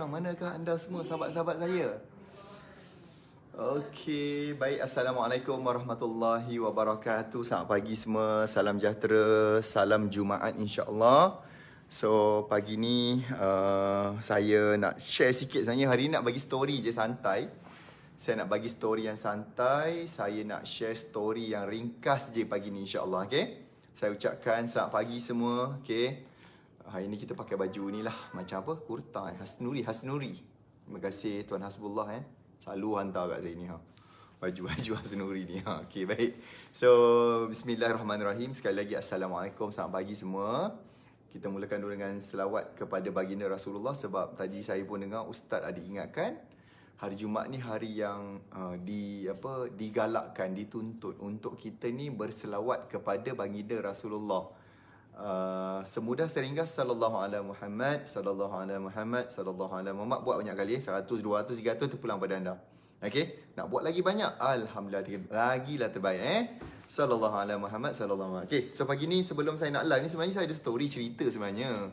Manakah anda semua sahabat-sahabat saya? Okey, baik. Assalamualaikum warahmatullahi wabarakatuh. Selamat pagi semua. Salam sejahtera, salam Jumaat insya-Allah. So, pagi ni saya nak share sikit sebenarnya. Hari ni nak bagi story je santai. Saya nak bagi story yang santai. Saya nak share story yang ringkas je pagi ni insya-Allah, okey? Saya ucapkan selamat pagi semua, okey? Hari ni kita pakai baju ni lah. Macam apa? Kurta. Hasnuri. Terima kasih Tuan Hasbullah selalu hantar kat saya ni baju-baju Hasnuri ni Okay, baik. So, bismillahirrahmanirrahim. Sekali lagi Assalamualaikum. Selamat pagi semua. Kita mulakan dulu dengan selawat kepada baginda Rasulullah. Sebab tadi saya pun dengar Ustaz ada ingatkan, hari Jumaat ni hari yang digalakkan, dituntut untuk kita ni berselawat kepada baginda Rasulullah. Semudah seringkas sallallahu alaihi Muhammad, sallallahu alaihi Muhammad, sallallahu alaihi Muhammad. Buat banyak kali 100, 200, 300 terpulang pada anda. Okey, nak buat lagi banyak, alhamdulillah, lagilah terbaik sallallahu alaihi Muhammad, sallallahu alaihi. Okey, so pagi ni sebelum saya nak live ni sebenarnya saya ada story cerita sebenarnya.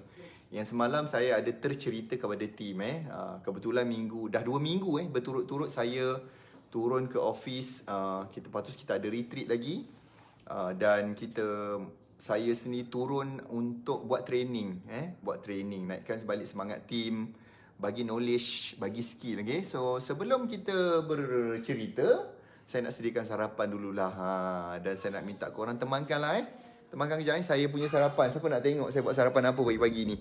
Yang semalam saya ada tercerita kepada tim kebetulan dah 2 minggu berturut-turut saya turun ke office. Lepas tu kita ada retreat lagi. Dan saya sendiri turun untuk buat training, naikkan sebalik semangat tim, bagi knowledge, bagi skill, okay? So sebelum kita bercerita, saya nak sediakan sarapan dululah dan saya nak minta korang temankanlah temankan kejap saya punya sarapan. Siapa nak tengok saya buat sarapan apa pagi-pagi ni?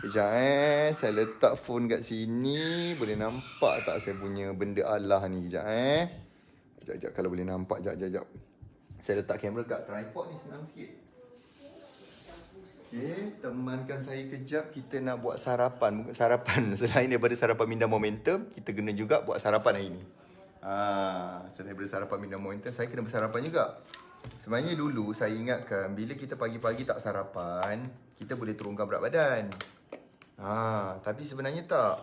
Kejap saya letak phone kat sini, boleh nampak tak saya punya benda Allah ni? Kejap kalau boleh nampak, jap. Saya letak kamera kat tripod ni, senang sikit. Okay, temankan saya kejap. Kita nak buat sarapan. Bukan sarapan, selain daripada sarapan minda momentum, kita kena juga buat sarapan hari ni. Selain daripada sarapan minda momentum, saya kena bersarapan juga. Sebenarnya dulu saya ingatkan, bila kita pagi-pagi tak sarapan, kita boleh turunkan berat badan. Tapi sebenarnya tak.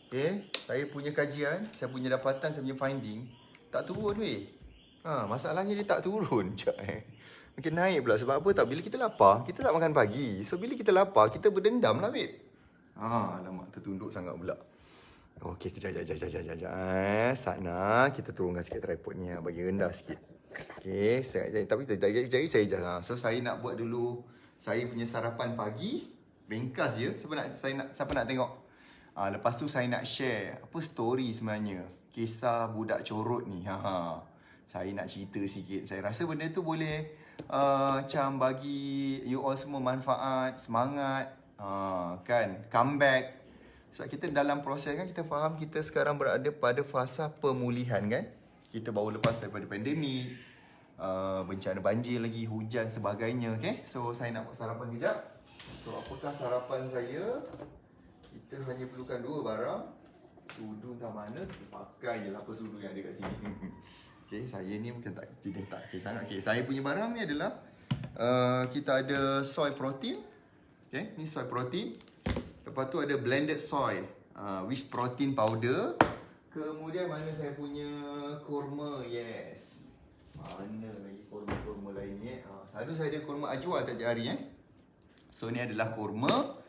Okay, saya punya kajian, saya punya dapatan, saya punya finding, tak turun masalahnya dia tak turun. Makin naik pula. Sebab apa tak? Bila kita lapar, kita tak makan pagi. So bila kita lapar, kita berdendam lah, babe. Alamak, tertunduk sangat pula. Okey, kejap. Sana, kita turunkan sikit tripod ni, bagi rendah sikit. Okey, tapi jadi saya so saya nak buat dulu saya punya sarapan pagi. Ringkas je. Siapa nak tengok? Lepas tu saya nak share apa story sebenarnya, kisah budak corot ni. Saya nak cerita sikit. Saya rasa benda tu boleh macam bagi you all semua manfaat, semangat, comeback. Sebab kita dalam proses kita faham kita sekarang berada pada fasa pemulihan Kita baru lepas daripada pandemik, bencana banjir lagi, hujan sebagainya. Okay? So saya nak buat sarapan kejap. So apakah sarapan saya? Kita hanya perlukan 2 barang. Sudu entah mana, kita pakai je lah apa sudu yang ada kat sini. Okay, saya ni mungkin tak sangat. Okay, saya punya barang ni adalah kita ada soy protein. Okay, ni soy protein. Lepas tu ada blended soy, which protein powder. Kemudian mana saya punya kurma, yes. Mana lagi kurma lain ni? Selalu saya ada kurma ajwa tiap hari So ni adalah kurma.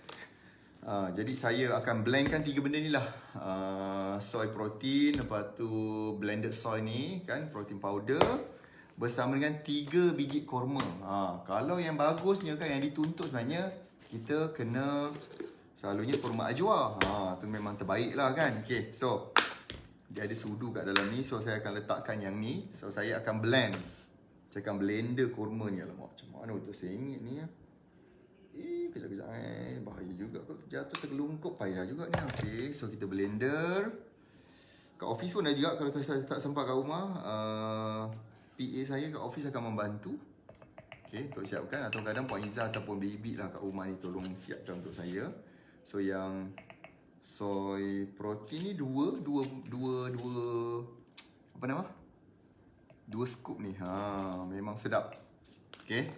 Jadi saya akan blendkan 3 benda ni lah. Soy protein, lepas tu blended soy ni protein powder, bersama dengan 3 biji kurma. Kalau yang bagusnya yang dituntut sebenarnya, kita kena selalunya kurma ajwa. Tu memang terbaik lah Okay, so dia ada sudu kat dalam ni. So saya akan letakkan yang ni. So saya akan blend. Saya akan blender kurma ni. Alamak, macam mana betul saya ingat ni kejap. Bahaya juga kalau terjatuh tergelungkup, payah juga ni. Okay, so kita blender. Kat office pun ada juga. Kalau saya tak sempat kat rumah, PA saya kat office akan membantu. Okay, untuk siapkan. Atau kadang Puan Izzah ataupun Baby lah kat rumah ni tolong siapkan untuk saya. So yang soy protein ni 2 scoop ni. Memang sedap. Okay,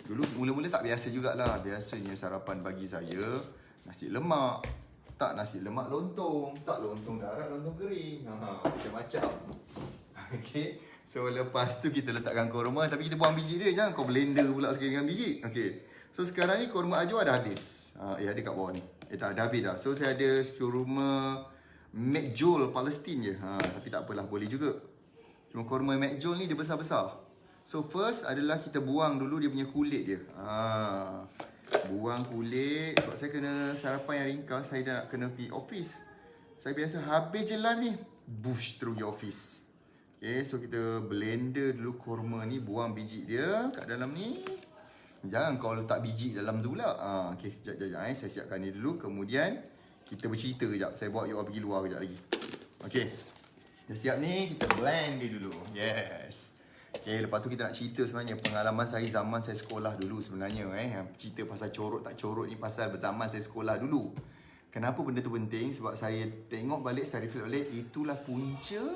dulu mula-mula tak biasa jugalah. Biasanya sarapan bagi saya nasi lemak. Tak nasi lemak lontong. Tak lontong darat, lontong kering. Macam-macam. Okay, so lepas tu kita letakkan kurma. Tapi kita buang biji dia. Jangan kau blender pula sekali dengan biji. Okay, So sekarang ni kurma ajwa dah habis. Ada kat bawah ni. Tak, dah habis dah. So saya ada kurma McJoul Palestine je. Tapi tak apalah, boleh juga. Cuma kurma McJoul ni dia besar-besar. So first adalah kita buang dulu dia punya kulit dia. Buang kulit. Sebab saya kena sarapan yang ringkas, saya dah nak kena pergi office. Saya biasa habis je live ni, bush terus pergi office. Okay, so kita blender dulu kurma ni, buang biji dia kat dalam ni. Jangan kau letak biji dalam tu pula. Okay, sekejap. Saya siapkan ni dulu. Kemudian kita bercerita kejap. Saya bawa you all pergi luar kejap lagi. Okay, dah siap ni, kita blend dia dulu. Yes. Okay, lepas tu kita nak cerita sebenarnya pengalaman saya zaman saya sekolah dulu sebenarnya. Cerita pasal corot tak corot ni pasal zaman saya sekolah dulu. Kenapa benda tu penting? Sebab saya tengok balik, saya reflect balik, itulah punca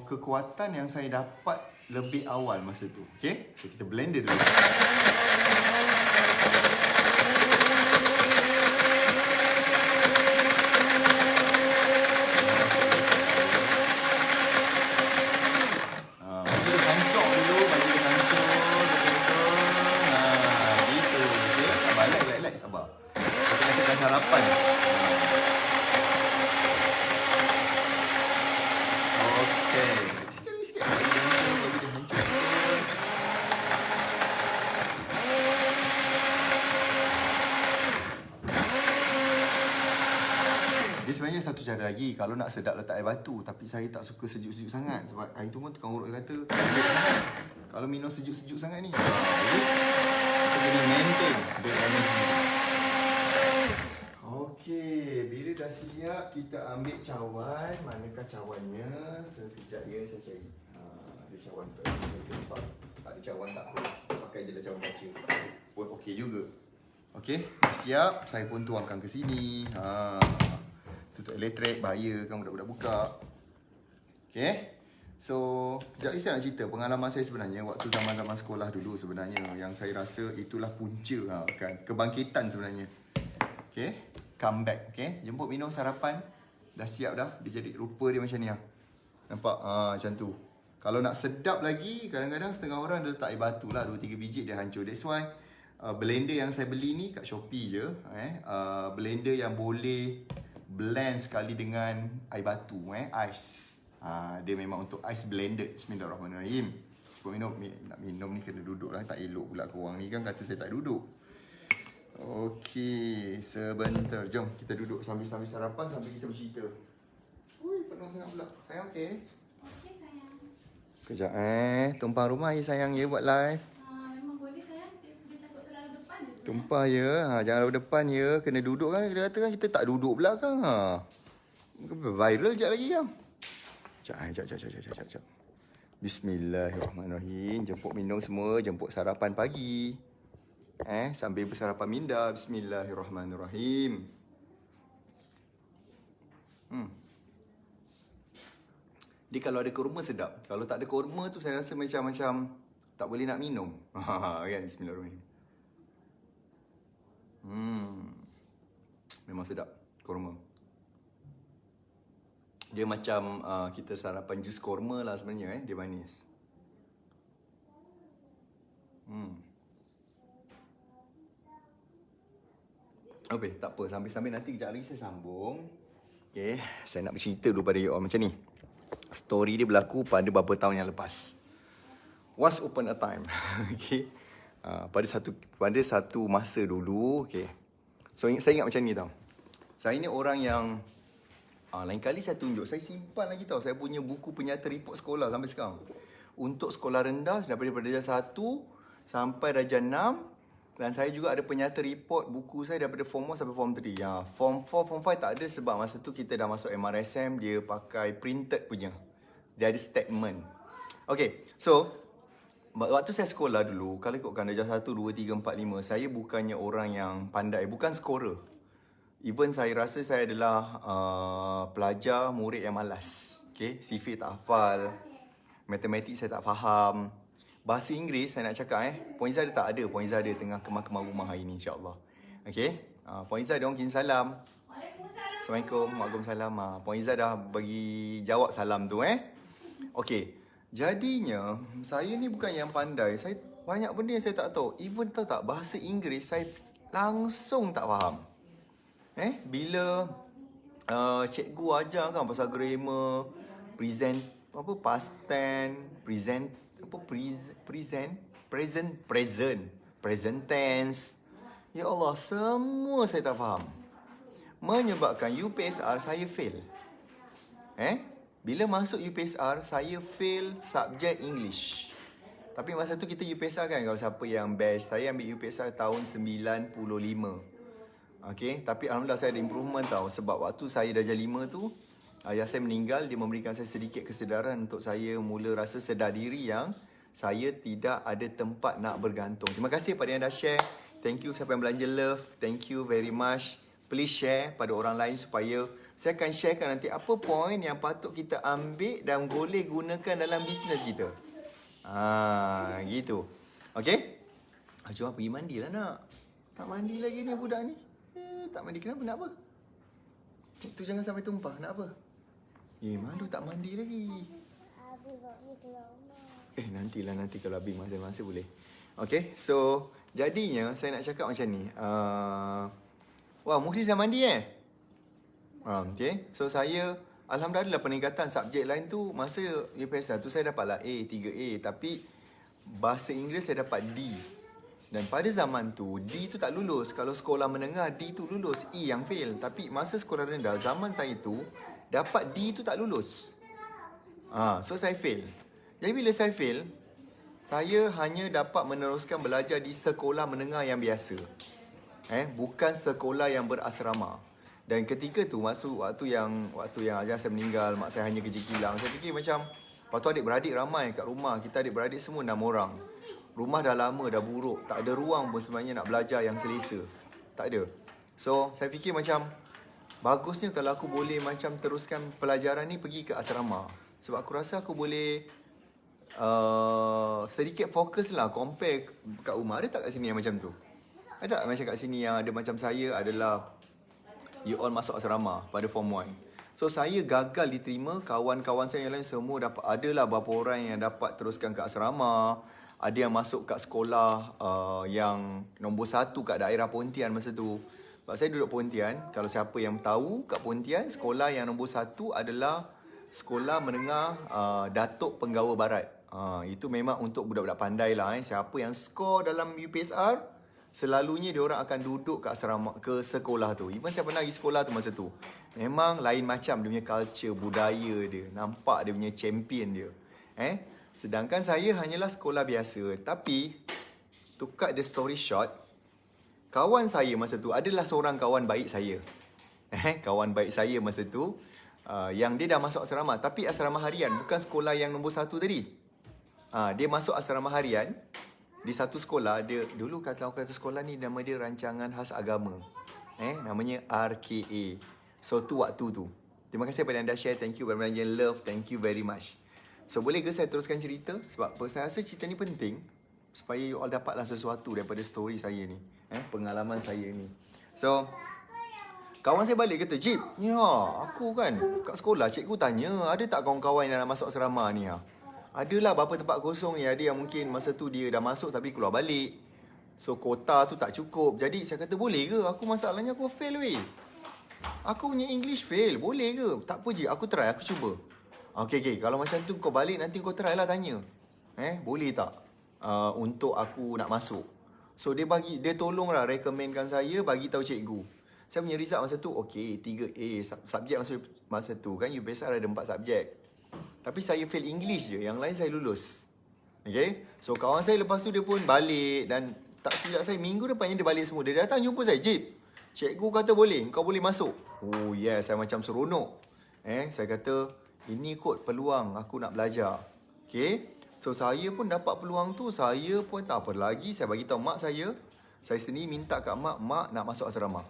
kekuatan yang saya dapat lebih awal masa tu. Okay, so kita blend dia dulu. Sarapan. Okey. Sikit. Dia sebenarnya satu cara lagi. Kalau nak sedap letak air batu. Tapi saya tak suka sejuk-sejuk sangat. Sebab hari tu pun tukang urut kata kalau minum sejuk-sejuk sangat ni, kita kena maintain the energy. Okey, bila dah siap kita ambil cawan. Manakah cawannya? Sekejap ya, saya cari. Ada cawan tu. Tak ada cawan tak apa. Pakai je lah cawan kaca. Pun okey juga. Okey, dah siap. Saya pun tuangkan ke sini. Tutup elektrik, bahaya kan budak-budak buka. Okey. So, sekejap lagi saya nak cerita pengalaman saya sebenarnya waktu zaman-zaman sekolah dulu sebenarnya. Yang saya rasa itulah punca kan, kebangkitan sebenarnya. Okey. Comeback, okay. Jemput minum sarapan. Dah siap dah. Dia jadi rupa dia macam ni lah. Nampak? Macam tu. Kalau nak sedap lagi, kadang-kadang setengah orang dia letak air batu lah. 2-3 biji dia hancur. That's why blender yang saya beli ni kat Shopee je. Blender yang boleh blend sekali dengan air batu. Ice. Dia memang untuk ice blended. Bismillahirrahmanirrahim. Sebab nak minum ni kena duduk lah. Tak elok pula korang ni kan kata saya tak duduk. Okey, sebentar. Jom kita duduk sambil sarapan, sambil kita bercerita. Ui, penuh sangat pula. Sayang okey? Okey sayang. Kejap tumpang rumah sayang ya buat live. Memang boleh sayang. Dia takut terlalu depan je. Tumpah ya. Jangan lalu depan ya. Kena duduk kan. Dia kata kan kita tak duduk belakang. Viral sekejap lagi kan. Sekejap. Bismillahirrahmanirrahim. Jemput minum semua. Jemput sarapan pagi. Sambil bersarapan minda. Bismillahirrahmanirrahim. Dia kalau ada kurma sedap. Kalau tak ada kurma tu saya rasa macam tak boleh nak minum. Kan, bismillahirrahmanirrahim. Memang sedap kurma. Dia macam kita sarapan jus kurma lah sebenarnya. Dia manis. Okay, tak apa. Sambil-sambil nanti kejap lagi saya sambung. Okay, saya nak bercerita dulu pada you all macam ni. Story dia berlaku pada beberapa tahun yang lepas. Once upon a time. Okay. Pada satu masa dulu. Okay. So, saya ingat macam ni tau. Saya ni orang yang lain kali saya tunjuk. Saya simpan lagi tau. Saya punya buku penyata report sekolah sampai sekarang. Untuk sekolah rendah, daripada darjah 1 sampai darjah 6. Dan saya juga ada penyata report buku saya daripada Form 1 sampai Form 3. Form 4, Form 5 tak ada sebab masa tu kita dah masuk MRSM. Dia pakai printed punya. Dia ada statement. Okay, so waktu saya sekolah dulu, kalau ikutkan darjah 1, 2, 3, 4, 5, saya bukannya orang yang pandai. Bukan scorer. Even saya rasa saya adalah pelajar, murid yang malas. Okay, CV tak hafal. Matematik saya tak faham. Bahasa Inggeris saya nak cakap Puan Izzah dia tak ada. Puan Izzah dia tengah kemas-kemas rumah hari ni insyaAllah. Okay. Puan Izzah dia orang kirim salam. Waalaikumsalam. Assalamualaikum. Waalaikumsalam. Puan Izzah dah bagi jawab salam tu Okay. Jadinya saya ni bukan yang pandai. Saya Banyak benda yang saya tak tahu. Even tahu tak, bahasa Inggeris saya langsung tak faham. Bila cikgu ajar kan pasal grammar, present, past tense, present tense. Ya Allah, semua saya tak faham. Menyebabkan UPSR saya fail. Bila masuk UPSR, saya fail subjek English. Tapi masa tu kita UPSR kan, kalau siapa yang batch, saya ambil UPSR tahun 95. Okay, tapi Alhamdulillah saya ada improvement tau. Sebab waktu saya darjah 5 tu, ayah saya meninggal, dia memberikan saya sedikit kesedaran untuk saya mula rasa sedar diri yang saya tidak ada tempat nak bergantung. Terima kasih pada yang dah share. Thank you siapa yang belanja love. Thank you very much. Please share pada orang lain supaya saya akan sharekan nanti apa point yang patut kita ambil dan boleh gunakan dalam bisnes kita. Gitu. Okay? Jom pergi mandi lah nak. Tak mandi lagi ni budak ni. Tak mandi kenapa? Nak apa? Tu jangan sampai tumpah. Nak apa? Malu tak mandi lagi. Nantilah nanti kalau habis masa-masa boleh. Okay, so jadinya saya nak cakap macam ni. Wah, Mukhlis dah mandi Okay, so saya Alhamdulillah peningkatan subjek lain tu masa UPSR tu saya dapatlah A, 3A. Tapi bahasa Inggeris saya dapat D. Dan pada zaman tu, D tu tak lulus. Kalau sekolah menengah, D tu lulus. E yang fail. Tapi masa sekolah rendah, zaman saya tu, dapat D tu tak lulus. So saya fail. Jadi bila saya fail, saya hanya dapat meneruskan belajar di sekolah menengah yang biasa. Bukan sekolah yang berasrama. Dan ketika tu waktu yang ayah saya meninggal, mak saya hanya kerja kilang. Saya fikir macam, lepas tu adik-beradik ramai kat rumah. Kita adik-beradik semua 6 orang. Rumah dah lama, dah buruk. Tak ada ruang pun sebenarnya nak belajar yang selesa. Tak ada. So, saya fikir macam, bagusnya kalau aku boleh macam teruskan pelajaran ni pergi ke asrama. Sebab aku rasa aku boleh sedikit fokus lah compare kat rumah. Ada tak kat sini yang macam tu? Ada tak macam kat sini yang ada macam saya adalah you all masuk asrama pada form 1. So saya gagal diterima, kawan-kawan saya yang lain semua dapat, adalah beberapa orang yang dapat teruskan ke asrama. Ada yang masuk kat sekolah yang nombor 1 kat daerah Pontian masa tu. Sebab saya duduk Pontian, kalau siapa yang tahu kat Pontian, sekolah yang nombor 1 adalah sekolah menengah Datuk Penggawa Barat. Itu memang untuk budak-budak pandai lah. Siapa yang skor dalam UPSR, selalunya diorang akan duduk kat asrama, ke sekolah tu. Even saya pernah pergi sekolah tu masa tu. Memang lain macam dia punya culture, budaya dia. Nampak dia punya champion dia. Sedangkan saya hanyalah sekolah biasa. Tapi, to cut the story short, kawan saya masa tu adalah seorang kawan baik saya. Kawan baik saya masa tu, yang dia dah masuk asrama. Tapi asrama harian, bukan sekolah yang nombor 1 tadi. Dia masuk asrama harian. Di satu sekolah, dia dulu kata sekolah ni nama dia Rancangan Khas Agama. Namanya RKA. So tu waktu tu. Terima kasih kepada anda share. Thank you kepada yang love. Thank you very much. So boleh ke saya teruskan cerita? Sebab saya rasa cerita ni penting supaya you all dapatlah sesuatu daripada story saya ni. Pengalaman saya ni. So kawan saya balik kata, Jip, ni aku kan kat sekolah cikgu tanya, ada tak kawan-kawan yang nak masuk asrama ni Adalah beberapa tempat kosong ni. Ada yang mungkin masa tu dia dah masuk tapi keluar balik. So kota tu tak cukup. Jadi saya kata boleh ke? Aku masalahnya aku fail weh. Aku punya English fail. Boleh ke? Tak apa je. Aku try. Aku cuba. Okay. Kalau macam tu kau balik nanti kau try lah tanya. Boleh tak? Untuk aku nak masuk. So dia tolonglah recommendkan saya bagi tahu cikgu. Saya punya result masa tu okay 3A. Subjek masa tu kan UPSR ada 4 subjek. Tapi saya fail English je. Yang lain saya lulus. Okay. So kawan saya lepas tu dia pun balik. Dan tak silap saya minggu depannya dia balik semua. Dia datang jumpa saya. Jip, cikgu kata boleh. Kau boleh masuk. Oh yes. Saya macam seronok. Saya kata ini kot peluang aku nak belajar. Okay. So saya pun dapat peluang tu. Saya pun tak apa lagi. Saya bagi tahu mak saya. Saya sendiri minta kat mak nak masuk asrama.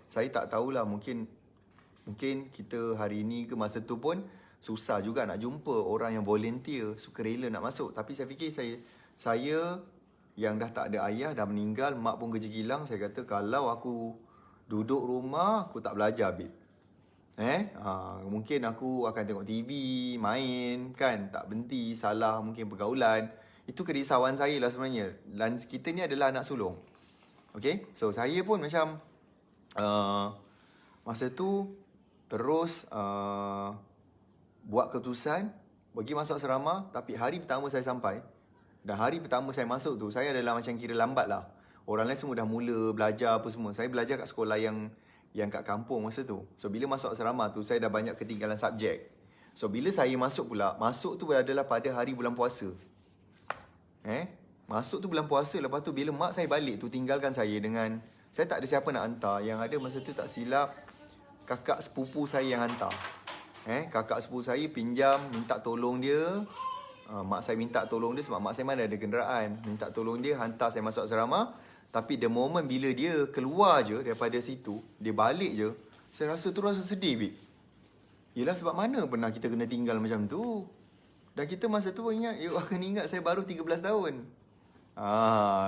Saya tak tahulah. Mungkin kita hari ni ke masa tu pun susah juga nak jumpa orang yang volunteer, sukarela nak masuk. Tapi saya fikir saya yang dah tak ada ayah, dah meninggal, mak pun kerja kilang. Saya kata kalau aku duduk rumah, aku tak belajar, babe. Mungkin aku akan tengok TV, main, kan? Tak berhenti, salah mungkin pergaulan. Itu kerisauan saya lah sebenarnya. Dan kita ni adalah anak sulung. Okay, so saya pun macam masa tu terus buat keputusan pergi masuk asrama. Tapi hari pertama saya sampai, dan hari pertama saya masuk tu, saya adalah macam kira lambat lah. Orang lain semua dah mula belajar apa semua. Saya belajar kat sekolah yang kat kampung masa tu. So bila masuk asrama tu, saya dah banyak ketinggalan subjek. So bila saya masuk pula, masuk tu adalah pada hari bulan puasa. Masuk tu bulan puasa. Lepas tu bila mak saya balik tu, tinggalkan saya dengan, saya tak ada siapa nak hantar. Yang ada masa tu tak silap, kakak sepupu saya yang hantar. Kakak sepupu saya pinjam, minta tolong dia. Mak saya minta tolong dia sebab mak saya mana ada kenderaan. Minta tolong dia, hantar saya masuk asrama. Tapi the moment bila dia keluar je daripada situ, dia balik je, saya rasa tu rasa sedih, Bib. Yelah, sebab mana pernah kita kena tinggal macam tu. Dan kita masa tu ingat, akan ingat saya baru 13 tahun.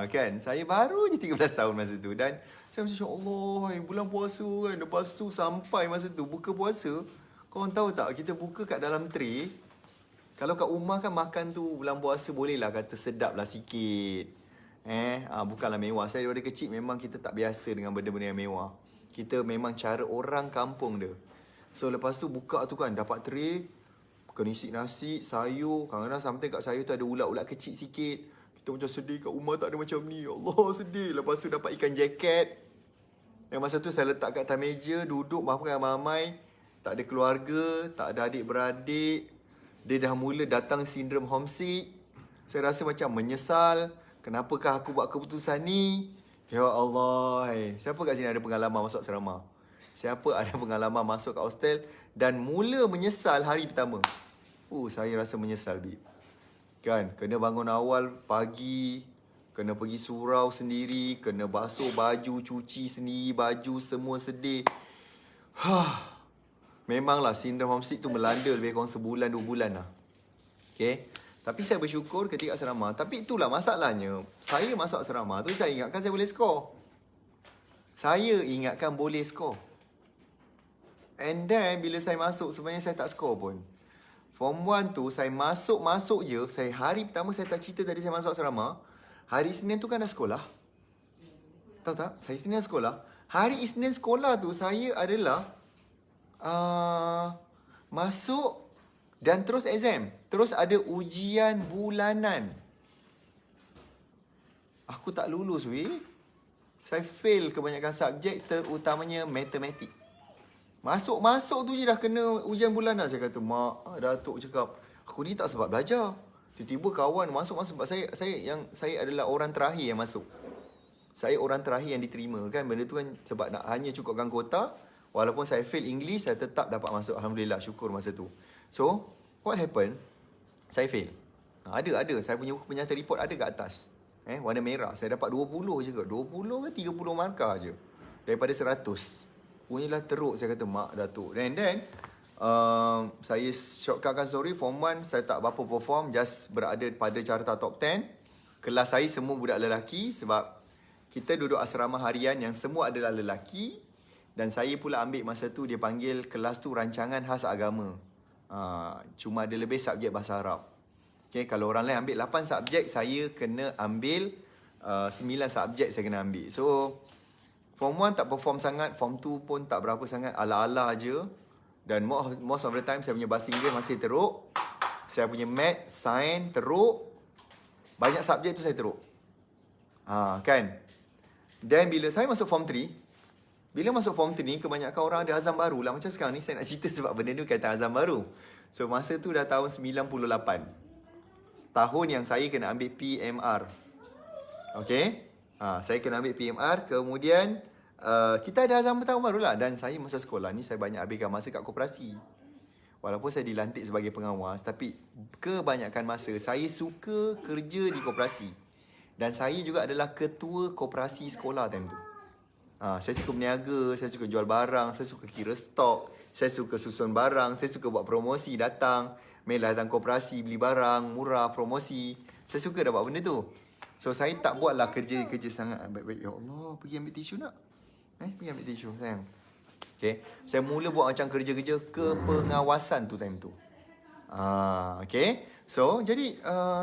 Kan, saya baru je 13 tahun masa tu. Dan saya macam, Allah, bulan puasa kan. Lepas tu sampai masa tu buka puasa. Korang tahu tak, kita buka kat dalam tray. Kalau kat rumah kan makan tu bulan puasa boleh lah kata sedap lah sikit. Bukanlah mewah. Saya daripada kecil memang kita tak biasa dengan benda-benda yang mewah. Kita memang cara orang kampung dia. So lepas tu buka tu kan, dapat tray, kena isi nasi, sayur. Kadang-kadang sampai kat sayur tu ada ulat-ulat kecil sikit. Kita macam sedih, kat rumah tak ada macam ni. Allah, sedih. Lepas tu dapat ikan jacket. Yang masa tu saya letak kat atas meja, duduk makan mamai. Tak ada keluarga, tak ada adik-beradik. Dia dah mula datang sindrom homesick. Saya rasa macam menyesal. Kenapakah aku buat keputusan ni? Ya Allah. Siapa kat sini ada pengalaman masuk asrama? Siapa ada pengalaman masuk kat hostel dan mula menyesal hari pertama? Saya rasa menyesal, Bib. Kan, kena bangun awal pagi, kena pergi surau sendiri, kena basuh baju, cuci sendiri baju, semua sedih. Memanglah sindrom homesick tu melanda lebih kurang sebulan, 2 bulan lah. Okay. Tapi saya bersyukur ketika asrama. Tapi itulah masalahnya. Saya masuk asrama tu, saya ingatkan saya boleh skor. Saya ingatkan boleh skor. And then bila saya masuk, sebenarnya saya tak skor pun. Form 1 tu saya masuk je. Hari pertama saya tak cerita tadi saya masuk asrama. Hari Isnin tu kan dah sekolah. Tahu tak? Saya Isnin dah sekolah. Hari Isnin sekolah tu saya adalah masuk dan terus exam. Terus ada ujian bulanan. Aku tak lulus, weh. Saya fail kebanyakan subjek, terutamanya matematik. Masuk tu je dah kena ujian bulanan. Saya kata, Mak, Datuk cakap, aku ni tak sebab belajar. Tiba-tiba kawan masuk sebab saya adalah orang terakhir yang masuk. Saya orang terakhir yang diterima kan. Benda tu kan sebab nak hanya cukupkan kuota. Walaupun saya fail English, saya tetap dapat masuk. Alhamdulillah, syukur masa tu. So, what happened? Saya fail. Ada. Saya punya penyata report ada kat atas. Warna merah. Saya dapat 20 je ke? 20 ke 30 markah je. Daripada 100. Punyalah teruk, saya kata, Mak, Datuk. And then, saya shortcutkan story. Form 1, saya tak berapa perform. Just berada pada carta top 10. Kelas saya semua budak lelaki. Sebab kita duduk asrama harian yang semua adalah lelaki. Dan saya pula ambil masa tu, dia panggil kelas tu rancangan khas agama. Cuma ada lebih subjek bahasa Arab. Okay, kalau orang lain ambil 8 subjek, saya kena ambil 9 subjek saya kena ambil. So, Form 1 tak perform sangat, Form 2 pun tak berapa sangat, ala-ala je. Dan most of the time, saya punya bahasa Inggeris masih teruk. Saya punya math, science teruk. Banyak subjek tu saya teruk. Kan? Dan bila saya masuk Form 3, bila masuk Form 3 ni, kebanyakan orang ada azam baru lah. Macam sekarang ni, saya nak cerita sebab benda ni kata azam baru. So, masa tu dah tahun 98. Tahun yang saya kena ambil PMR. Okay? Saya kena ambil PMR. Kemudian, kita ada azam tahun baru lah. Dan saya masa sekolah ni, saya banyak habiskan masa kat koperasi. Walaupun saya dilantik sebagai pengawas, tapi kebanyakan masa, saya suka kerja di koperasi. Dan saya juga adalah ketua koperasi sekolah time tu. Saya suka berniaga, saya suka jual barang, saya suka kira stok, saya suka susun barang, saya suka buat promosi, datang koperasi, beli barang, murah, promosi. Saya suka dah buat benda tu. So, saya tak buatlah kerja sangat. Baik-baik, ya Allah, pergi ambil tisu nak? Pergi ambil tisu, sayang. Okay. Saya mula buat macam kerja-kerja kepengawasan tu time tu. Okay. So, jadi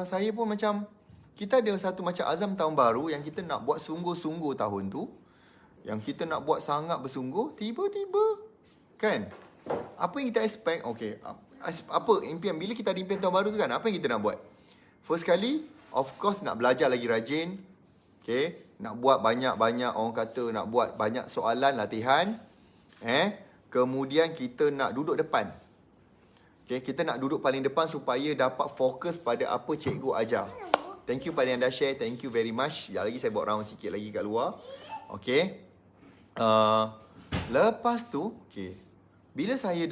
saya pun macam kita ada satu macam azam tahun baru yang kita nak buat sungguh-sungguh tahun tu. Yang kita nak buat sangat bersungguh, tiba-tiba kan? Apa yang kita expect? Okay, apa impian? Bila kita ada impian tahun baru tu kan, apa yang kita nak buat? First kali, of course nak belajar lagi rajin. Okay, nak buat banyak-banyak, orang kata nak buat banyak soalan, latihan. Kemudian kita nak duduk depan. Okay, kita nak duduk paling depan supaya dapat fokus pada apa cikgu ajar. Thank you pada yang dah share. Thank you very much. Sekejap lagi saya buat round sikit lagi kat luar. Okay. Lepas tu, okay, bila saya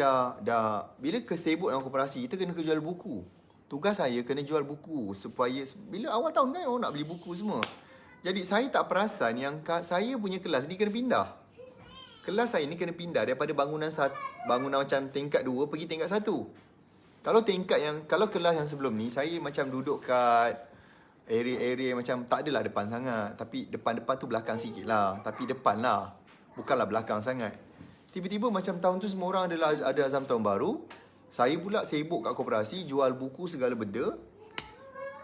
bila kesibuk dalam koperasi, kita kena jual buku. Tugas saya kena jual buku supaya bila awal tahun kan orang nak beli buku semua. Jadi saya tak perasan yang saya punya kelas ni kena pindah. Kelas saya ni kena pindah daripada bangunan macam tingkat 2 pergi tingkat 1. Kalau kelas yang sebelum ni saya macam duduk kat area macam tak adalah depan sangat, tapi depan-depan tu belakang sikit lah, tapi depan lah, bukanlah belakang sangat. Tiba-tiba macam tahun tu semua orang ada azam tahun baru. Saya pula sibuk kat koperasi, jual buku segala benda.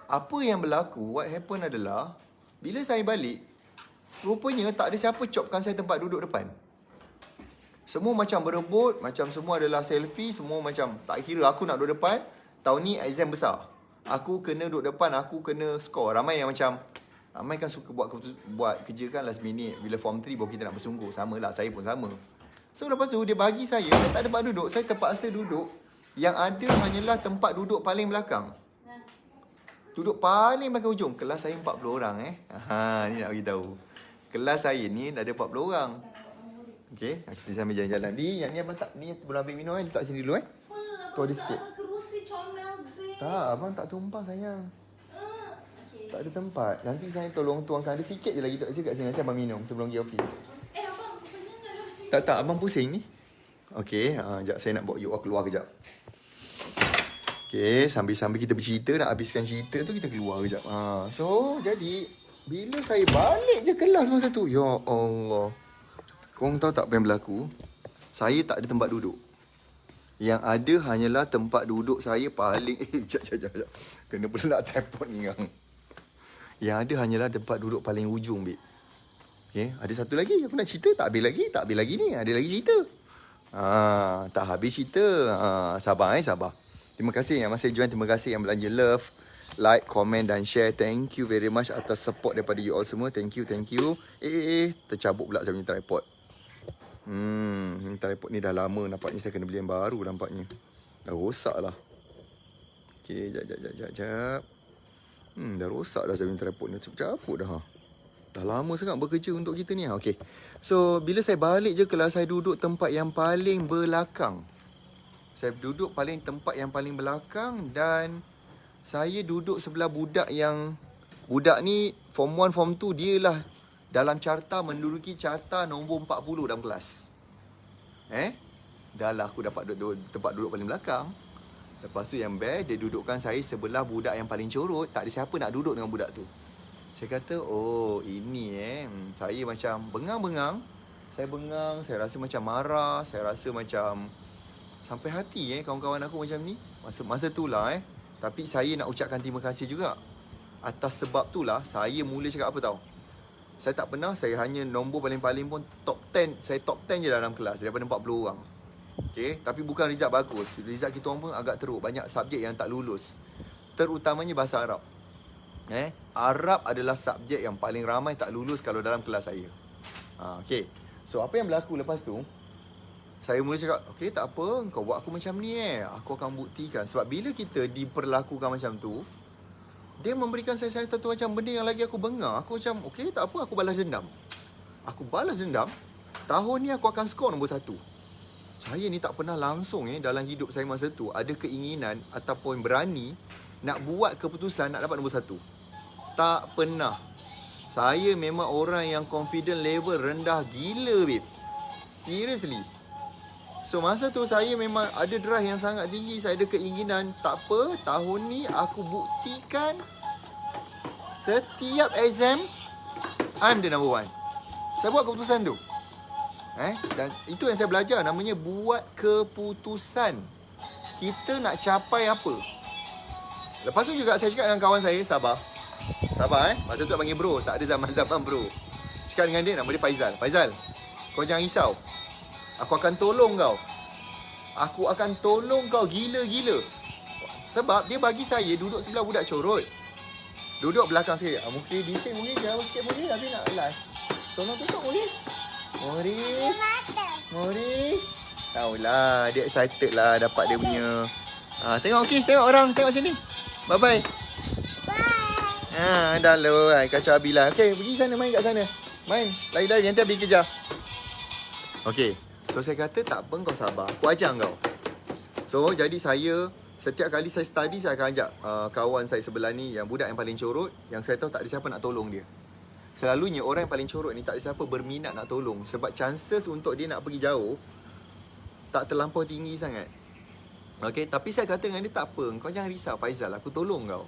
Apa yang berlaku, what happen adalah, bila saya balik, rupanya tak ada siapa copkan saya tempat duduk depan. Semua macam berebut, macam semua adalah selfie, semua macam tak kira aku nak duduk depan. Tahun ni exam besar, aku kena duduk depan, aku kena score. Ramai kan suka buat kerja kan last minute. Bila form 3 baru kita nak bersungguh. Sama lah, saya pun sama. So lepas tu dia bagi saya tak ada tempat duduk. Saya terpaksa duduk. Yang ada hanyalah tempat duduk paling belakang. Duduk paling belakang ujung. Kelas saya 40 orang ni nak beritahu. Kelas saya ni dah ada 40 orang. Okay, kita sambil jalan-jalan. Yang ni abang tak, ni belum ambil minum letak sini dulu Tu ada sikit. Kerusi comel, babe. Tak, abang tak tumpah sayang. Okay. Tak ada tempat. Nanti saya tolong tuangkan. Ada sikit je lagi kat sini. Nanti abang minum sebelum pergi office. Abang, pening tak? Tak, abang pusing ni. Okay, sekejap saya nak bawa you all keluar kejap. Okay, sambil-sambil kita bercerita, nak habiskan cerita tu, kita keluar kejap. So, jadi, bila saya balik je kelas masa tu, ya Allah. Korang tahu tak apa yang berlaku? Saya tak ada tempat duduk. Yang ada hanyalah tempat duduk saya paling... Sekejap. Kena pula tripod ni kan. Yang ada hanyalah tempat duduk paling ujung, babe. Okay, ada satu lagi. Aku nak cerita, tak habis lagi ni. Ada lagi cerita. Tak habis cerita. Sabar. Terima kasih yang masih join. Terima kasih yang belanja love, like, comment dan share. Thank you very much atas support daripada you all semua. Thank you. Tercabut pula saya punya tripod. Tripod ni dah lama. Nampaknya saya kena beli yang baru nampaknya. Dah rosak lah. Okay, jap. Dah rosak dah saya punya tripod ni. Cabut dah. Dah lama sangat bekerja untuk kita ni. Okay. So, bila saya balik je kelas, saya duduk tempat yang paling belakang. Dan saya duduk sebelah budak ni form 1, form 2, dia lah dalam carta menduduki carta nombor 40 dalam kelas. Dah lah aku dapat duduk tempat duduk paling belakang. Lepas tu yang best, dia dudukkan saya sebelah budak yang paling corot. Tak ada siapa nak duduk dengan budak tu. Saya kata, oh ini saya macam bengang. Saya bengang, saya rasa macam marah, saya rasa macam sampai hati kawan-kawan aku macam ni. Masa tu lah Tapi saya nak ucapkan terima kasih juga. Atas sebab tu lah saya mula cakap apa tahu. Saya tak pernah, saya hanya nombor paling-paling pun top 10. Saya top 10 je dalam kelas daripada 40 orang. Okay, tapi bukan result bagus. Result kita orang pun agak teruk. Banyak subjek yang tak lulus. Terutamanya bahasa Arab. Arab adalah subjek yang paling ramai tak lulus kalau dalam kelas saya. Okay, so apa yang berlaku lepas tu, saya mula cakap, okay tak apa, kau buat aku macam ni aku akan buktikan. Sebab bila kita diperlakukan macam tu, dia memberikan saya satu macam benda yang lagi aku bengar. Aku macam, okay tak apa, aku balas dendam. Tahun ni aku akan skor nombor 1. Saya ni tak pernah langsung dalam hidup saya masa tu ada keinginan ataupun berani nak buat keputusan nak dapat nombor 1. Tak pernah. Saya memang orang yang confident level rendah gila, babe. Seriously. So masa tu saya memang ada drive yang sangat tinggi. Saya ada keinginan, tak apa, tahun ni aku buktikan setiap exam I'm the number 1. Saya buat keputusan tu. Dan itu yang saya belajar, namanya buat keputusan. Kita nak capai apa. Lepas tu juga saya cakap dengan kawan saya, sabar. Sabar Masa tu tak panggil bro. Tak ada zaman-zaman bro. Cakap dengan dia, nama dia Faizal. Faizal, kau jangan risau. Aku akan tolong kau. Aku akan tolong kau gila-gila. Sebab dia bagi saya duduk sebelah budak corot. Duduk belakang saya. Mungkin bising, mungkin jauh sikit mungkin. Habis nak live. Tolong tengok Moris. Moris. Moris. Tahulah, dia excited lah dapat dia punya. Tengok Kis, tengok orang. Tengok sini. Bye-bye. Bye. Dah lah. Kacau Abi lah. Okay, pergi sana, main kat sana. Main. Lari-lari, nanti Abi kejar. Okay. So, saya kata tak apa kau sabar. Aku ajar kau. So, jadi saya... Setiap kali saya study, saya akan ajak kawan saya sebelah ni yang budak yang paling corot, yang saya tahu tak ada siapa nak tolong dia. Selalunya orang yang paling corot ni tak ada siapa berminat nak tolong. Sebab chances untuk dia nak pergi jauh tak terlampau tinggi sangat. Okay, tapi saya kata dengan dia, tak apa, kau jangan risau Faizal, aku tolong kau.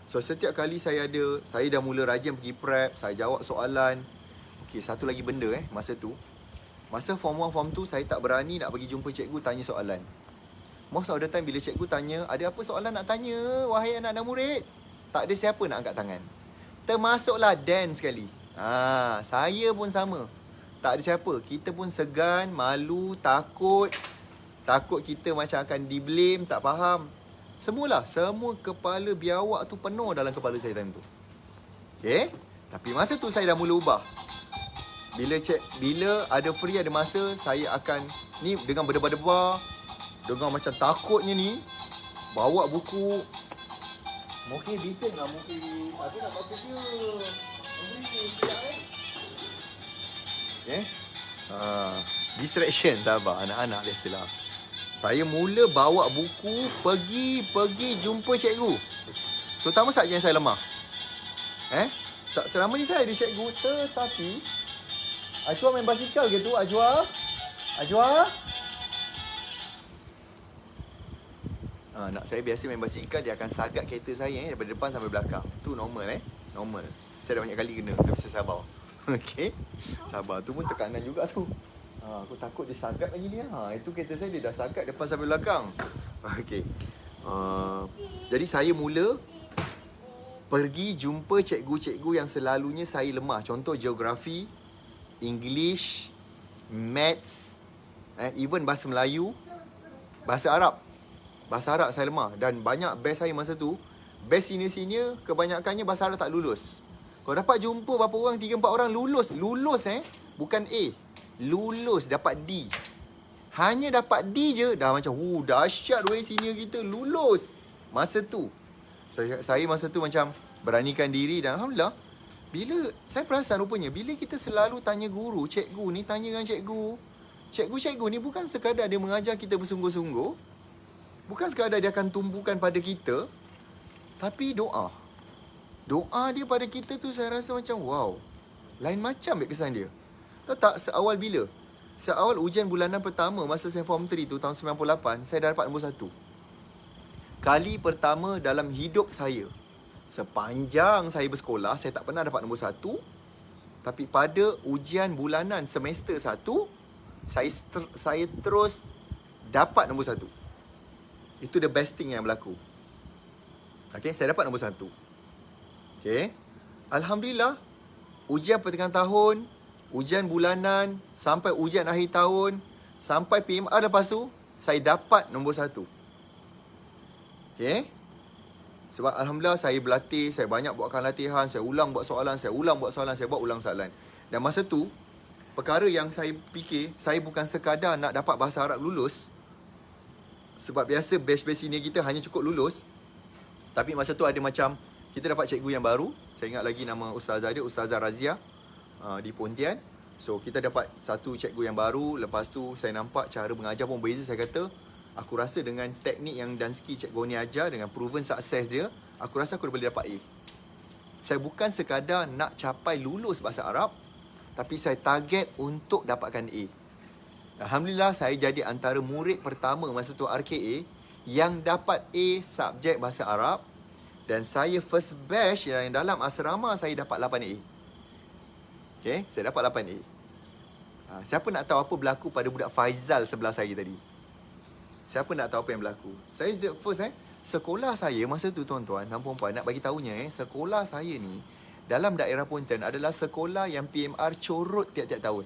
So setiap kali saya dah mula rajin pergi prep, saya jawab soalan. Okay, satu lagi benda masa tu. Masa form 1, form 2, saya tak berani nak pergi jumpa cikgu tanya soalan. Most of the time bila cikgu tanya, ada apa soalan nak tanya, wahai anak-anak murid? Tak ada siapa nak angkat tangan. Termasuklah Dan sekali. Saya pun sama. Tak ada siapa. Kita pun segan, malu, takut. Takut kita macam akan di-blame, tak faham. Semua kepala biawak tu penuh dalam kepala saya time tu. Okay? Tapi masa tu saya dah mula ubah. Bila ada free, ada masa, saya akan ni dengan berdebar-debar. Dengar macam takutnya ni. Bawa buku. Mungkin bising lah mungkin. Aku nak buat kerja. Okay. Distraction, sabar. Anak-anak biasalah. Saya mula bawa buku. Pergi jumpa cikgu. Terutama saat yang saya lemah. Selama ni saya ada cikgu. Tetapi Ajwa main basikal ke tu? Ajwa? Nak saya biasa main basikal, dia akan sagak kereta saya daripada depan sampai belakang. Tu normal normal. Saya dah banyak kali kena, tapi saya sabar. Okey. Sabar. Tu pun tekanan juga tu. Aku takut dia sagak lagi ni. Itu kereta saya dia dah sagak depan sampai belakang. Okey. Jadi saya mula pergi jumpa cikgu-cikgu yang selalunya saya lemah. Contoh geografi, English, Maths, even bahasa Melayu, bahasa Arab. Bahasa Arab saya lemah. Dan banyak best saya masa tu, best senior-senior, kebanyakannya bahasa Arab tak lulus. Kau dapat jumpa berapa orang, 3-4 orang lulus. Lulus bukan A. Lulus, dapat D. Hanya dapat D je, dah macam, dahsyat weh senior kita, lulus. Masa tu. Saya masa tu macam beranikan diri dan Alhamdulillah. Bila, saya perasan rupanya, bila kita selalu tanya guru, cikgu ni, tanya dengan cikgu. Cikgu-cikgu ni bukan sekadar dia mengajar kita bersungguh-sungguh. Bukan sekadar dia akan tumpukan pada kita, tapi doa. Doa dia pada kita tu saya rasa macam wow. Lain macam kesan dia. Tahu tak seawal bila? Seawal ujian bulanan pertama masa saya form 3 tu tahun 98, saya dah dapat nombor 1. Kali pertama dalam hidup saya. Sepanjang saya bersekolah, saya tak pernah dapat nombor 1. Tapi pada ujian bulanan semester 1, saya terus dapat nombor 1. Itu the best thing yang berlaku. Okay, saya dapat nombor 1. Okay. Alhamdulillah, ujian pertengahan tahun, ujian bulanan, sampai ujian akhir tahun, sampai PMR lepas tu, saya dapat nombor 1. Okay. Sebab Alhamdulillah saya berlatih, saya banyak buatkan latihan, saya ulang buat soalan, saya buat ulang soalan. Dan masa tu, perkara yang saya fikir, saya bukan sekadar nak dapat bahasa Arab lulus. Sebab biasa batch-batch senior kita hanya cukup lulus. Tapi masa tu ada macam, kita dapat cikgu yang baru. Saya ingat lagi nama Ustazah dia, Ustazah Razia di Pontian. So kita dapat satu cikgu yang baru. Lepas tu saya nampak cara mengajar pun berbeza. Saya kata, aku rasa dengan teknik yang dan skill cikgu ni ajar, dengan proven success dia, aku rasa aku boleh dapat A. Saya bukan sekadar nak capai lulus bahasa Arab, tapi saya target untuk dapatkan A. Alhamdulillah, saya jadi antara murid pertama masa tu RKA yang dapat A subjek bahasa Arab. Dan saya first batch yang dalam asrama saya dapat 8A. Okay, saya dapat 8A. Siapa nak tahu apa berlaku pada budak Faizal sebelah saya tadi? Siapa nak tahu apa yang berlaku? Saya first Sekolah saya masa tu tuan-tuan dan puan-puan, nak bagi tahunya sekolah saya ni dalam daerah Pontian adalah sekolah yang PMR corot tiap-tiap tahun.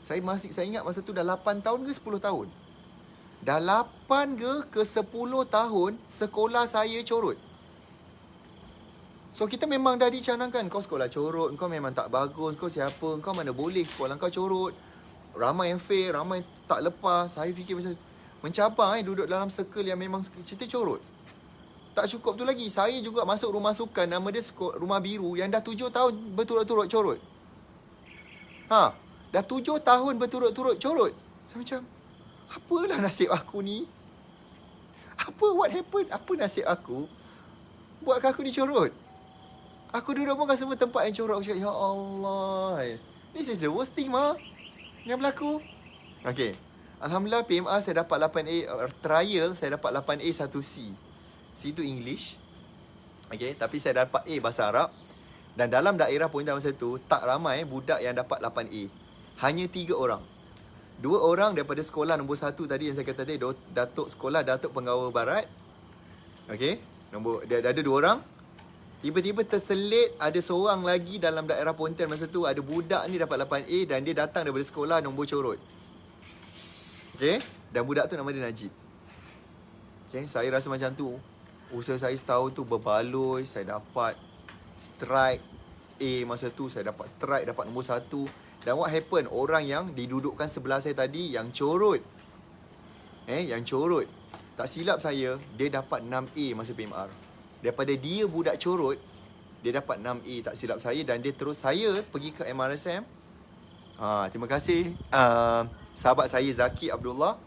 Saya ingat masa tu dah 8 tahun ke 10 tahun. Dah 8 ke 10 tahun sekolah saya corot. So kita memang dah dicanangkan, kau sekolah corot, kau memang tak bagus, kau siapa, kau mana boleh sekolah kau corot. Ramai yang fail, ramai tak lepas. Saya fikir macam mencabar duduk dalam circle yang memang cerita corot. Tak cukup tu lagi, saya juga masuk rumah sukan, nama dia Rumah Biru, yang dah 7 tahun berturut-turut corot. Dah 7 tahun berturut-turut corot. Saya macam, apalah nasib aku ni? What happened? Apa nasib aku buatkan aku dicorot? Aku duduk pun kat semua tempat yang corot. Aku cakap, ya Allah, this is the worst thing yang berlaku. Okay, Alhamdulillah PMR saya dapat 8A. Trial saya dapat 8A 1C. C tu English. Okay, tapi saya dapat A bahasa Arab. Dan dalam daerah Pontian masa tu tak ramai budak yang dapat 8A. Hanya 3 orang. 2 orang daripada sekolah nombor 1 tadi yang saya kata tadi, Datuk Penggawa Barat. Okay, dia ada 2 orang. Tiba-tiba terselit ada seorang lagi dalam daerah Pontian masa tu, ada budak ni dapat 8A dan dia datang daripada sekolah nombor corot. Okay, dan budak tu nama dia Najib. Okay, saya rasa macam tu. Usaha saya setahun tu berbaloi, saya dapat strike A masa tu, saya dapat strike, dapat nombor 1. Dan what happen? Orang yang didudukkan sebelah saya tadi yang corot. Yang corot. Tak silap saya, dia dapat 6A masa PMR. Daripada dia budak corot, dia dapat 6A tak silap saya. Dan dia terus saya pergi ke MRSM. Terima kasih sahabat saya Zaki Abdullah.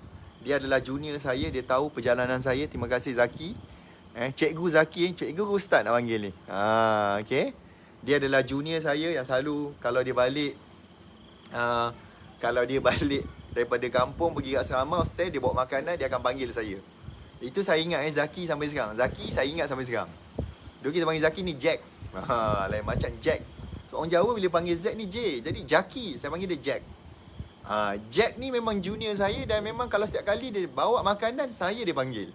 Dia adalah junior saya, dia tahu perjalanan saya. Terima kasih Zaki. Cikgu Zaki, cikgu ustaz nak panggil ni. Okay. Dia adalah junior saya yang selalu kalau dia balik daripada kampung pergi kat asrama hostel, dia bawa makanan, dia akan panggil saya. Itu saya ingat Zaki sampai sekarang. Zaki saya ingat sampai sekarang. Dulu kita panggil Zaki ni Jack. Lain macam Jack. So, orang Jawa bila panggil Z ni J. Jadi Jaki, saya panggil dia Jack. Jack ni memang junior saya dan memang kalau setiap kali dia bawa makanan, saya dia panggil.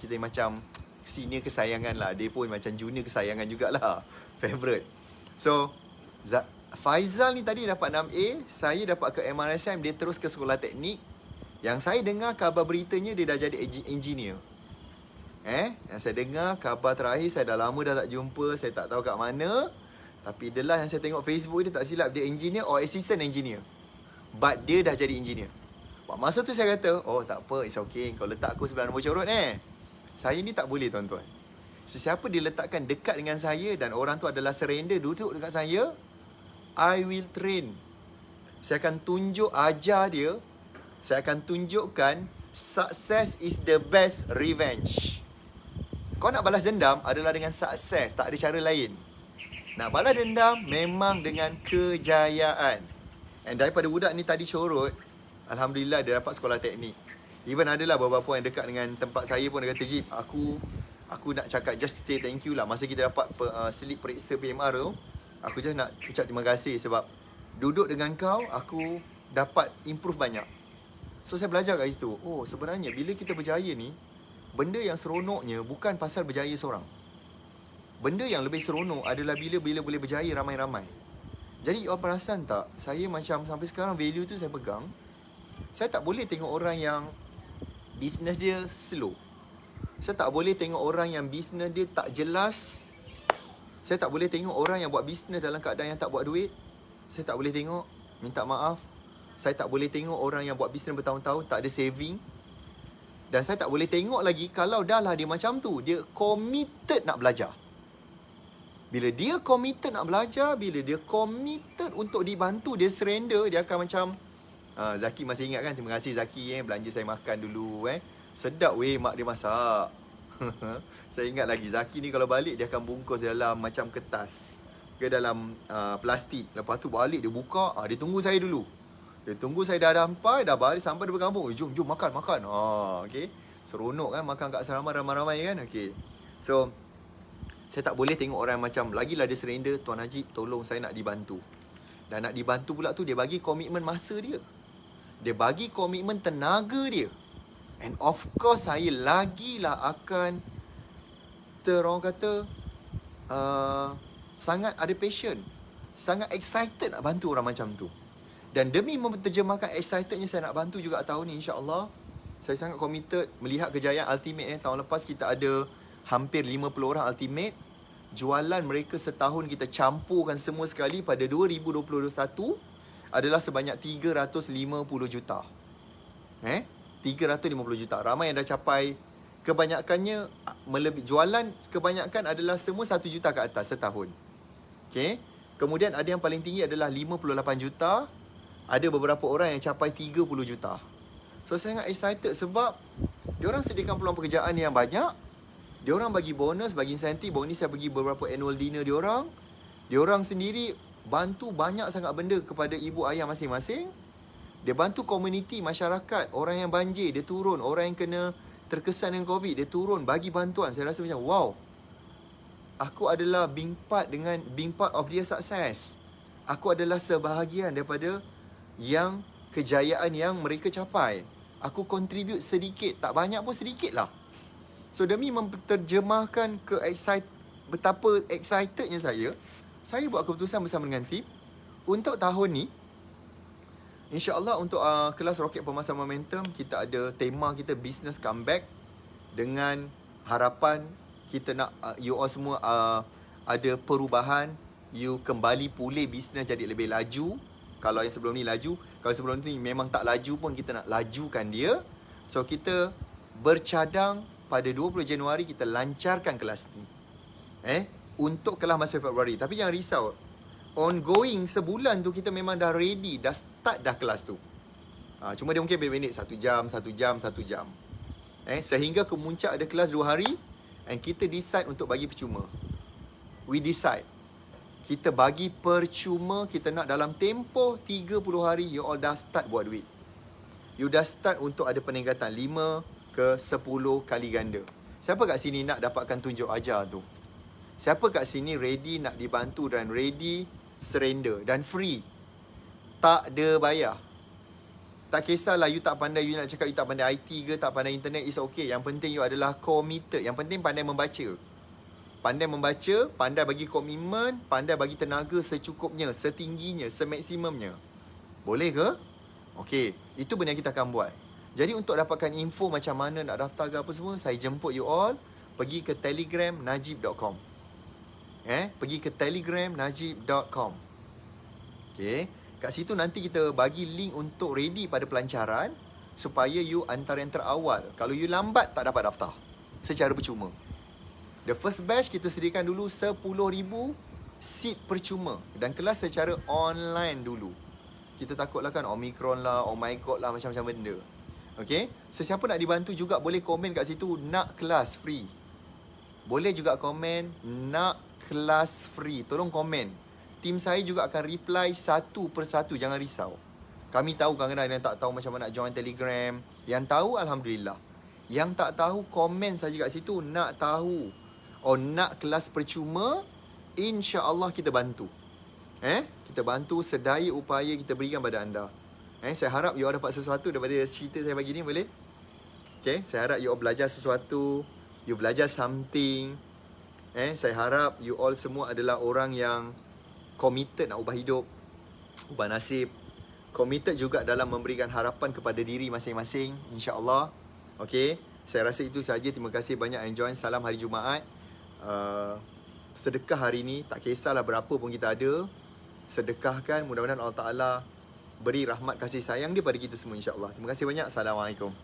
Kita macam senior kesayangan lah. Dia pun macam junior kesayangan jugalah. Favorite. So, Faizal ni tadi dapat 6A. Saya dapat ke MRSM, dia terus ke sekolah teknik. Yang saya dengar kabar beritanya dia dah jadi engineer. Yang saya dengar kabar terakhir, saya dah lama dah tak jumpa, saya tak tahu kat mana. Tapi dia lah yang saya tengok Facebook dia, tak silap dia engineer or assistant engineer. But dia dah jadi engineer. Masa tu saya kata, oh tak apa, it's okay, kau letak aku sebelah nombor corot Saya ni tak boleh tuan-tuan. Sesiapa dia letakkan dekat dengan saya dan orang tu adalah surrender duduk dekat saya, I will train. Saya akan tunjuk, ajar dia. Saya akan tunjukkan success is the best revenge. Kau nak balas dendam adalah dengan sukses, tak ada cara lain. Nak balas dendam memang dengan kejayaan. And daripada budak ni tadi corot, Alhamdulillah dia dapat sekolah teknik. Even adalah beberapa yang dekat dengan tempat saya pun dia kata, Jib, aku nak cakap just say thank you lah. Masa kita dapat slip periksa PMR tu, aku just nak ucap terima kasih sebab duduk dengan kau, aku dapat improve banyak. So saya belajar kat situ. Oh sebenarnya bila kita berjaya ni, benda yang seronoknya bukan pasal berjaya seorang. Benda yang lebih seronok adalah bila boleh berjaya ramai-ramai. Jadi awak perasan tak, saya macam sampai sekarang value tu saya pegang. Saya tak boleh tengok orang yang business dia slow. Saya tak boleh tengok orang yang business dia tak jelas. Saya tak boleh tengok orang yang buat business dalam keadaan yang tak buat duit. Saya tak boleh tengok, minta maaf. Saya tak boleh tengok orang yang buat business bertahun-tahun tak ada saving. Dan saya tak boleh tengok lagi kalau dah lah dia macam tu, dia committed nak belajar. Bila dia committed nak belajar, bila dia committed untuk dibantu, dia surrender, dia akan macam Zaki masih ingat kan? Terima kasih Zaki belanja saya makan dulu Sedap weh mak dia masak. Saya ingat lagi Zaki ni kalau balik dia akan bungkus dalam macam kertas ke dalam plastik. Lepas tu balik dia buka, dia tunggu saya dulu. Dia tunggu saya dah sampai, dah balik sampai di kampung. Jom makan. Okay. Seronok kan makan kat asrama ramai-ramai kan. Okay. So saya tak boleh tengok orang macam lagilah dia surrender, Tuan Najib tolong saya nak dibantu. Dan nak dibantu pula tu dia bagi komitmen masa dia. Dia bagi komitmen tenaga dia. And of course saya lagilah akan orang kata sangat ada passion, sangat excited nak bantu orang macam tu. Dan demi menterjemahkan excitednya saya nak bantu juga tahun ni, insya-Allah saya sangat committed melihat kejayaan Ultimate ni. Tahun lepas kita ada hampir 50 orang Ultimate. Jualan mereka setahun kita campurkan semua sekali pada 2021 adalah sebanyak 350 juta. 350 juta. Ramai yang dah capai, kebanyakannya melebih, jualan kebanyakan adalah semua 1 juta ke atas setahun. Okay. Kemudian ada yang paling tinggi adalah 58 juta. Ada beberapa orang yang capai 30 juta. So saya sangat excited sebab diorang sediakan peluang pekerjaan yang banyak. Diorang bagi bonus, bagi insentif. Baru ni saya pergi beberapa annual dinner diorang. Diorang sendiri bantu banyak sangat benda kepada ibu ayah masing-masing. Dia bantu komuniti, masyarakat. Orang yang banjir, dia turun. Orang yang kena terkesan dengan COVID, dia turun bagi bantuan. Saya rasa macam wow, aku adalah being part of their success. Aku adalah sebahagian daripada yang kejayaan yang mereka capai. Aku contribute sedikit, tak banyak pun sedikit lah. So demi menterjemahkan betapa excitednya saya buat keputusan bersama dengan tim untuk tahun ni. InsyaAllah untuk kelas Roket Pemasaran Momentum, kita ada tema kita Business Comeback. Dengan harapan kita nak you all semua ada perubahan. You kembali pulih bisnes jadi lebih laju. Kalau yang sebelum ni laju, kalau sebelum ni memang tak laju pun, kita nak lajukan dia. So kita bercadang pada 20 Januari kita lancarkan kelas ni. Untuk kelas masa Februari. Tapi jangan risau. Ongoing sebulan tu kita memang dah ready, dah start dah kelas tu. Cuma dia mungkin minit 1 jam. Sehingga ke muncak ada kelas 2 hari. And kita decide untuk bagi percuma. We decide. Kita bagi percuma, kita nak dalam tempoh 30 hari, you all dah start buat duit. You dah start untuk ada peningkatan 5 ke 10 kali ganda. Siapa kat sini nak dapatkan tunjuk ajar tu? Siapa kat sini ready nak dibantu dan ready surrender dan free? Tak ada bayar. Tak kisahlah you tak pandai, you nak cakap you tak pandai IT ke, tak pandai internet, is okay. Yang penting you adalah committed. Yang penting pandai membaca. Pandai membaca, pandai bagi komitmen, pandai bagi tenaga secukupnya, setingginya, semaksimumnya. Boleh ke? Okey, itu benda yang kita akan buat. Jadi untuk dapatkan info macam mana nak daftar ke apa semua, saya jemput you all pergi ke Telegram najib.com. Pergi ke Telegram najib.com. Okey, kat situ nanti kita bagi link untuk ready pada pelancaran supaya you antara yang terawal. Kalau you lambat tak dapat daftar secara percuma. The first batch kita sediakan dulu 10,000 seat percuma dan kelas secara online dulu. Kita takutlah kan Omicron lah, oh my god lah, macam-macam benda. Okay, sesiapa nak dibantu juga boleh komen kat situ nak kelas free. Boleh juga komen nak kelas free. Tolong komen. Tim saya juga akan reply satu persatu, jangan risau. Kami tahu kadang-kadang ada yang tak tahu macam mana nak join Telegram. Yang tahu Alhamdulillah. Yang tak tahu komen saja kat situ nak tahu. Nak kelas percuma, insya-Allah kita bantu. Kita bantu sedaya upaya kita berikan pada anda. Saya harap you all dapat sesuatu daripada cerita saya bagi ni, boleh? Okay, saya harap you all belajar sesuatu, you belajar something. Saya harap you all semua adalah orang yang committed nak ubah hidup, ubah nasib. Committed juga dalam memberikan harapan kepada diri masing-masing, insya-Allah. Okay, saya rasa itu sahaja. Terima kasih banyak yang join. Salam hari Jumaat. Sedekah hari ni, tak kisahlah berapa pun kita ada, sedekahkan. Mudah-mudahan Allah Ta'ala beri rahmat kasih sayang dia pada kita semua, insya-Allah. Terima kasih banyak. Assalamualaikum.